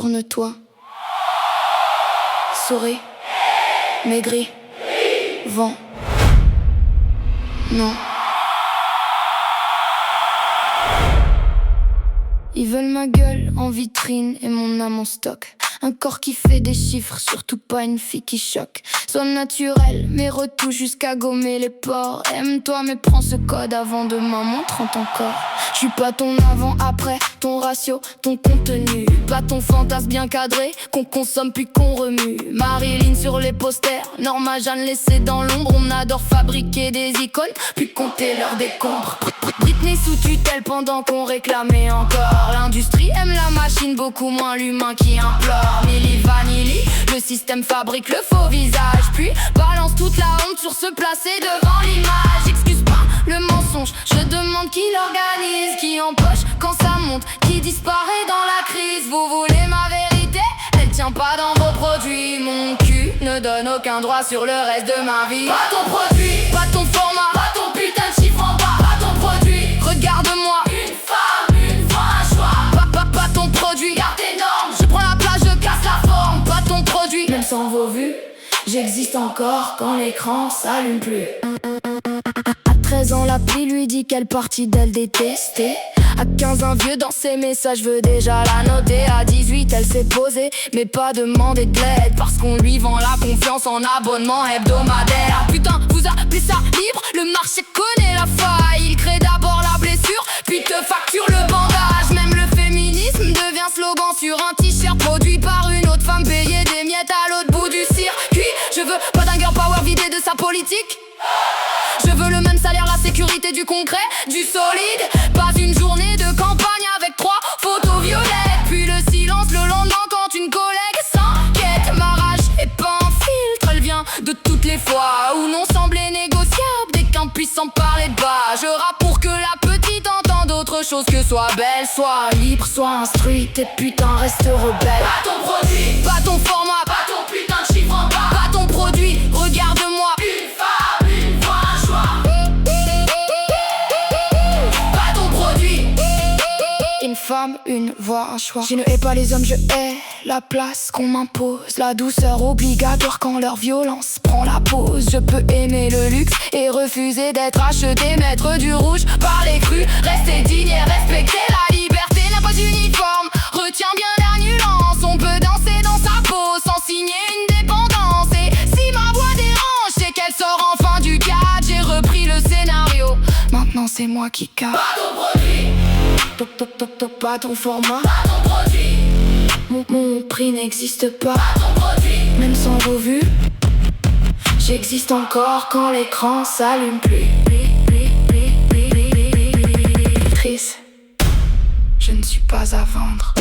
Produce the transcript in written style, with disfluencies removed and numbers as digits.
Retourne-toi. Souris. Maigri. Vent. Non. Ils veulent ma gueule en vitrine et mon âme en stock. Un corps qui fait des chiffres, surtout pas une fille qui choque. Sois naturel, mais retouche jusqu'à gommer les pores. Aime-toi mais prends ce code avant demain, montre en ton corps. J'suis pas ton avant-après, ton ratio, ton contenu. Pas ton fantasme bien cadré, qu'on consomme puis qu'on remue. Marilyn sur les posters, Norma Jeanne laissée dans l'ombre. On adore fabriquer des icônes, puis compter leurs décombres. Britney sous tutelle pendant qu'on réclamait encore. L'industrie aime la machine, beaucoup moins l'humain qui implore. Milli Vanilli, le système fabrique le faux visage, puis balance toute la honte sur se placer devant l'image. Excuse pas le mensonge, je demande qui l'organise, qui empoche quand ça monte, qui disparaît dans la crise. Vous voulez ma vérité? Elle tient pas dans vos produits. Mon cul ne donne aucun droit sur le reste de ma vie. Pas ton produit, pas ton format, pas ton putain de chiffre en bas, pas ton produit. Regarde-moi, une femme, une voix, un choix. Pas ton produit, garde tes normes. Je prends la place, je casse la forme. Pas ton produit, même sans vos vues, j'existe encore quand l'écran s'allume plus. À 13 ans, l'appli lui dit quelle partie d'elle détester. À 15, un vieux dans ses messages veut déjà la noter. À 18, elle s'est posée, mais pas demandé de l'aide, parce qu'on lui vend la confiance en abonnement hebdomadaire. Ah putain, vous appelez ça libre? Le marché connaît la faille. Il crée d'abord la blessure, puis te facture le bandage. Même le féminisme devient slogan sur un t-shirt produit par une autre femme payée des miettes à l'autre bout du circuit. Je veux pas d'un girl power vidé de sa politique. Je veux le même salaire, la sécurité, du concret, du solide. Pas une journée de campagne avec 3 photos violettes, puis le silence le lendemain quand une collègue s'inquiète. Ma rage est pas un filtre, elle vient de toutes les fois où non semblait négociable dès qu'un puissant parlait de bas. Je rappe pour que la petite entende autre chose que soit belle, soit libre, soit instruite et putain reste rebelle. Pas ton produit, pas ton format, pas ton putain de chiffre en bas, pas ton produit, regarde-moi. Une femme, une voix, un choix. Pas ton produit. Une femme, une voix, un choix. Je ne hais pas les hommes, je hais la place qu'on m'impose. La douceur obligatoire quand leur violence prend la pause. Je peux aimer le luxe et refuser d'être acheté. Mettre du rouge par les crues, rester digne et respecter la liberté n'a pas d'uniforme. Retiens bien la nuance, on peut danser dans sa peau sans signer une dépendance. Et si ma voix dérange, c'est qu'elle sort enfin du cadre. J'ai repris le scénario, maintenant c'est moi qui capte. Pas ton produit, pas ton format, pas ton produit. Mon prix n'existe pas, pas ton produit. Même sans vos vues, j'existe encore quand l'écran s'allume plus. Triste, je ne suis pas à vendre.